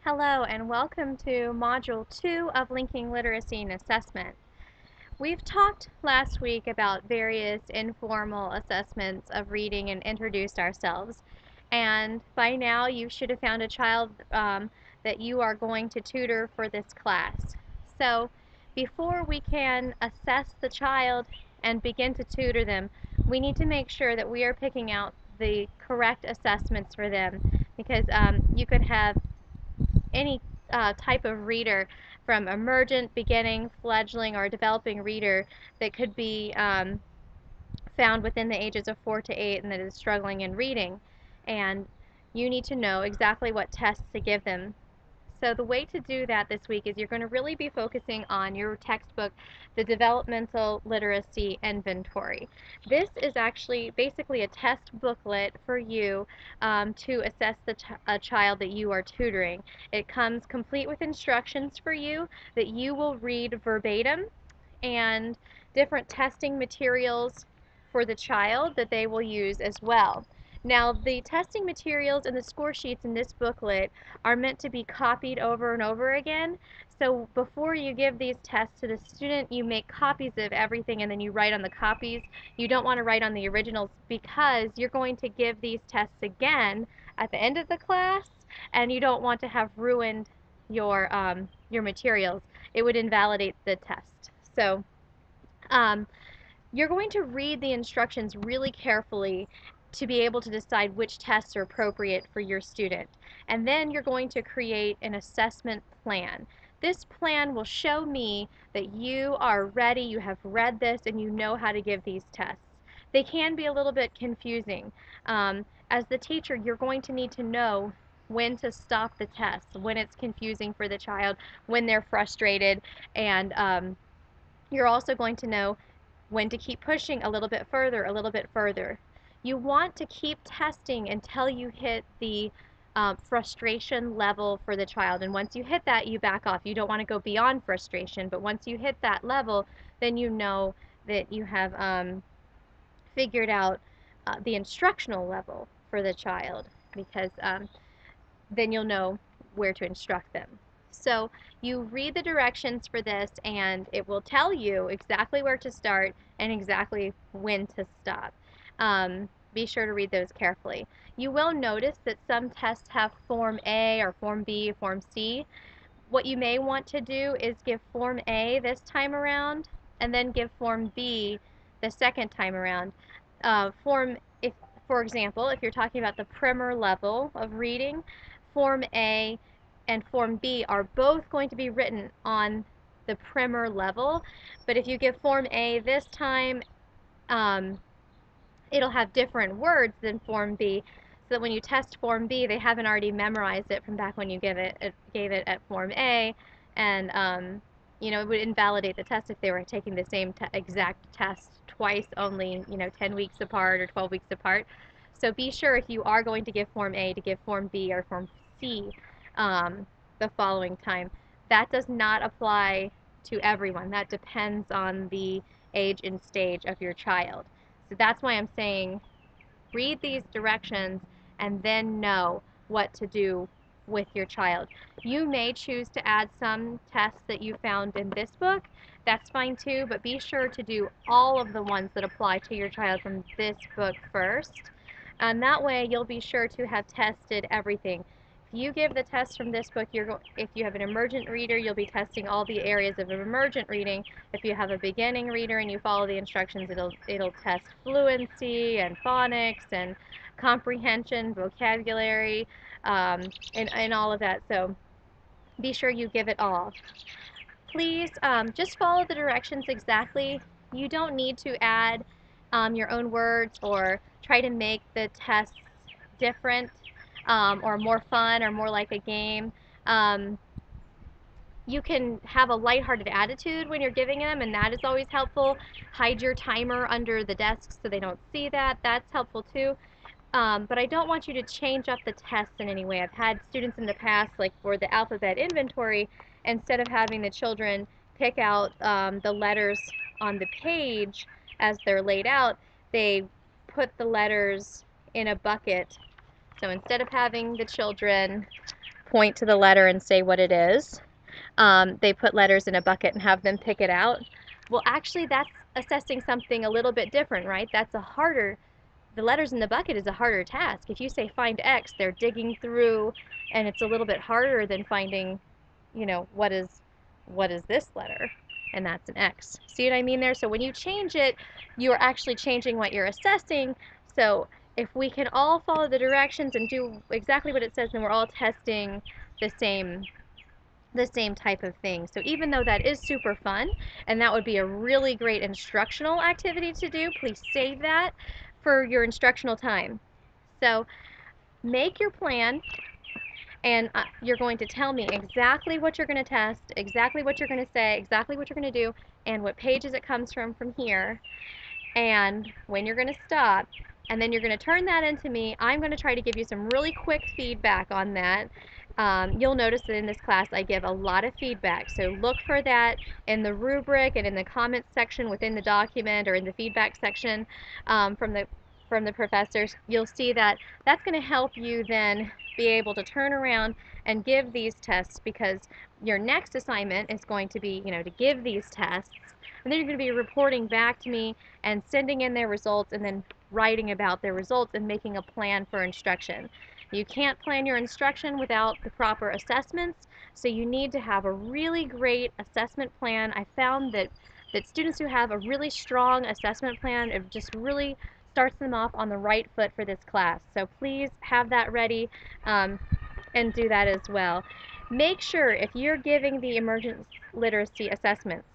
Hello and welcome to Module 2 of Linking Literacy and Assessment. We've talked last week about various informal assessments of reading and introduced ourselves. And by now you should have found a child that you are going to tutor for this class. So before we can assess the child and begin to tutor them, we need to make sure that we are picking out the correct assessments for them because you could have any type of reader from emergent, beginning, fledgling, or developing reader that could be found within the ages of 4 to 8 and that is struggling in reading. And you need to know exactly what tests to give them. So the way to do that this week is you're going to really be focusing on your textbook, the Developmental Literacy Inventory. This is actually basically a test booklet for you to assess a child that you are tutoring. It comes complete with instructions for you that you will read verbatim and different testing materials for the child that they will use as well. Now, the testing materials and the score sheets in this booklet are meant to be copied over and over again. So before you give these tests to the student, you make copies of everything and then you write on the copies. You don't want to write on the originals because you're going to give these tests again at the end of the class and you don't want to have ruined your materials. It would invalidate the test. So you're going to read the instructions really carefully to be able to decide which tests are appropriate for your student. And then you're going to create an assessment plan. This plan will show me that you are ready, you have read this, and you know how to give these tests. They can be a little bit confusing. As the teacher, you're going to need to know when to stop the test, when it's confusing for the child, when they're frustrated, and you're also going to know when to keep pushing a little bit further, a little bit further. You want to keep testing until you hit the frustration level for the child. And once you hit that, you back off. You don't want to go beyond frustration, but once you hit that level, then you know that you have figured out the instructional level for the child because then you'll know where to instruct them. So you read the directions for this and it will tell you exactly where to start and exactly when to stop. Be sure to read those carefully. You will notice that some tests have Form A or Form B, Form C. What you may want to do is give Form A this time around and then give Form B the second time around. For example, if you're talking about the primer level of reading, Form A and Form B are both going to be written on the primer level, but if you give Form A this time, it'll have different words than Form B, so that when you test Form B, they haven't already memorized it from back when you gave it at Form A, and it would invalidate the test if they were taking the same exact test twice, only 10 weeks apart or 12 weeks apart. So be sure if you are going to give Form A to give Form B or Form C the following time. That does not apply to everyone. That depends on the age and stage of your child. So that's why I'm saying read these directions and then know what to do with your child. You may choose to add some tests that you found in this book. That's fine too, but be sure to do all of the ones that apply to your child from this book first. And that way you'll be sure to have tested everything. If you give the test from this book, if you have an emergent reader, you'll be testing all the areas of emergent reading. If you have a beginning reader and you follow the instructions, it'll test fluency and phonics and comprehension, vocabulary, and all of that. So be sure you give it all. Please just follow the directions exactly. You don't need to add your own words or try to make the tests different or more fun or more like a game. You can have a lighthearted attitude when you're giving them, and that is always helpful. Hide your timer under the desk so they don't see that. That's helpful too. But I don't want you to change up the tests in any way. I've had students in the past, like for the alphabet inventory, instead of having the children pick out the letters on the page as they're laid out, they put the letters in a bucket. So instead of having the children point to the letter and say what it is. They put letters in a bucket and have them pick it out. Well, actually, that's assessing something a little bit different, right? The letters in the bucket is a harder task. If you say find X, they're digging through, and it's a little bit harder than finding, what is this letter? And that's an X. See what I mean there? So when you change it, you're actually changing what you're assessing. So if we can all follow the directions and do exactly what it says, then we're all testing the same type of thing. So even though that is super fun and that would be a really great instructional activity to do, please save that for your instructional time. So make your plan, and you're going to tell me exactly what you're going to test, exactly what you're going to say, exactly what you're going to do, and what pages it comes from here, and when you're going to stop. And then you're going to turn that into me. I'm going to try to give you some really quick feedback on that. You'll notice that in this class I give a lot of feedback, so look for that in the rubric and in the comments section within the document, or in the feedback section from the professors. You'll see that that's going to help you then be able to turn around and give these tests, because your next assignment is going to be, to give these tests, and then you're going to be reporting back to me and sending in their results, and then writing about their results and making a plan for instruction. You can't plan your instruction without the proper assessments, so you need to have a really great assessment plan. I found that students who have a really strong assessment plan, it just really starts them off on the right foot for this class. So please have that ready and do that as well. Make sure if you're giving the emergent literacy assessments,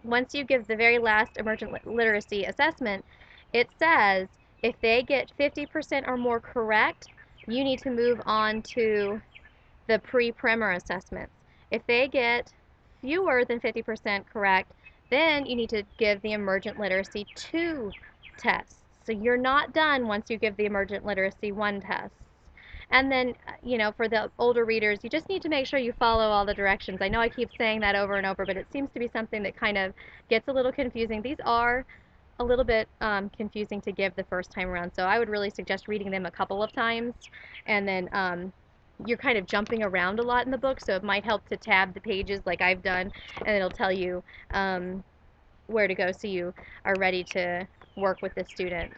once you give the very last emergent literacy assessment, it says if they get 50% or more correct, you need to move on to the pre-primer assessments. If they get fewer than 50% correct, then you need to give the emergent literacy 2 tests. So you're not done once you give the emergent literacy 1 test. And then, for the older readers, you just need to make sure you follow all the directions. I know I keep saying that over and over, but it seems to be something that kind of gets a little confusing. These are a little bit confusing to give the first time around, so I would really suggest reading them a couple of times. And then you're kind of jumping around a lot in the book, so it might help to tab the pages like I've done, and it'll tell you where to go so you are ready to work with the student.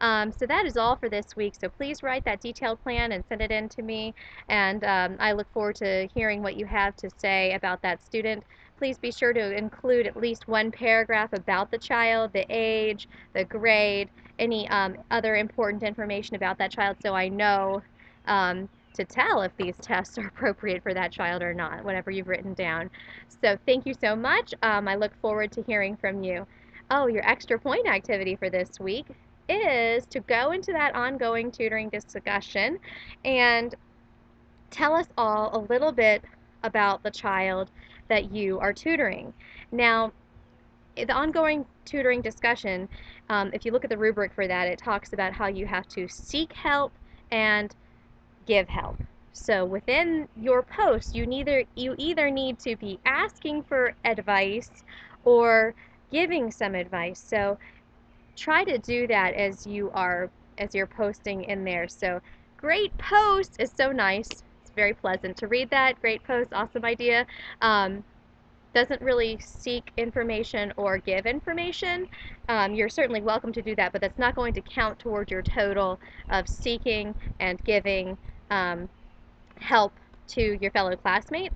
So that is all for this week. So please write that detailed plan and send it in to me. And I look forward to hearing what you have to say about that student. Please be sure to include at least 1 paragraph about the child, the age, the grade, any other important information about that child, so I know to tell if these tests are appropriate for that child or not, whatever you've written down. So thank you so much. I look forward to hearing from you. Oh, your extra point activity for this week is to go into that ongoing tutoring discussion and tell us all a little bit about the child that you are tutoring. Now, the ongoing tutoring discussion, if you look at the rubric for that, it talks about how you have to seek help and give help. So within your post, you either need to be asking for advice or giving some advice. So try to do that as you're posting in there. So great post is so nice. It's very pleasant to read that. Great post, awesome idea. Doesn't really seek information or give information. You're certainly welcome to do that, but that's not going to count towards your total of seeking and giving help to your fellow classmates.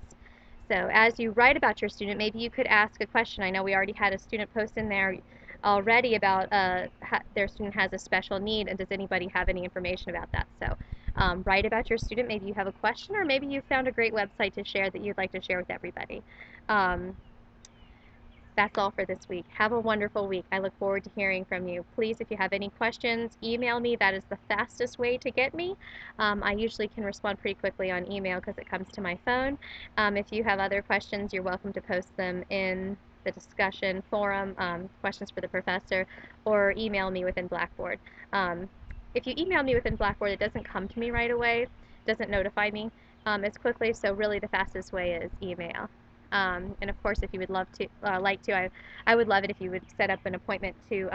So as you write about your student, maybe you could ask a question. I know we already had a student post in there already about their student has a special need, and does anybody have any information about that? So write about your student. Maybe you have a question, or maybe you found a great website to share that you'd like to share with everybody. That's all for this week. Have a wonderful week. I look forward to hearing from you. Please, if you have any questions, email me. That is the fastest way to get me. I usually can respond pretty quickly on email because it comes to my phone. If you have other questions, you're welcome to post them in the discussion forum, questions for the professor, or email me within Blackboard. If you email me within Blackboard, it doesn't come to me right away, doesn't notify me as quickly, so really the fastest way is email. And of course, if you would love to, I would love it if you would set up an appointment to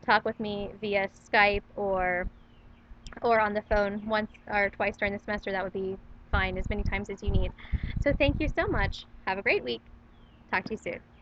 talk with me via Skype or on the phone once or twice during the semester. That would be fine as many times as you need. So thank you so much. Have a great week. Talk to you soon.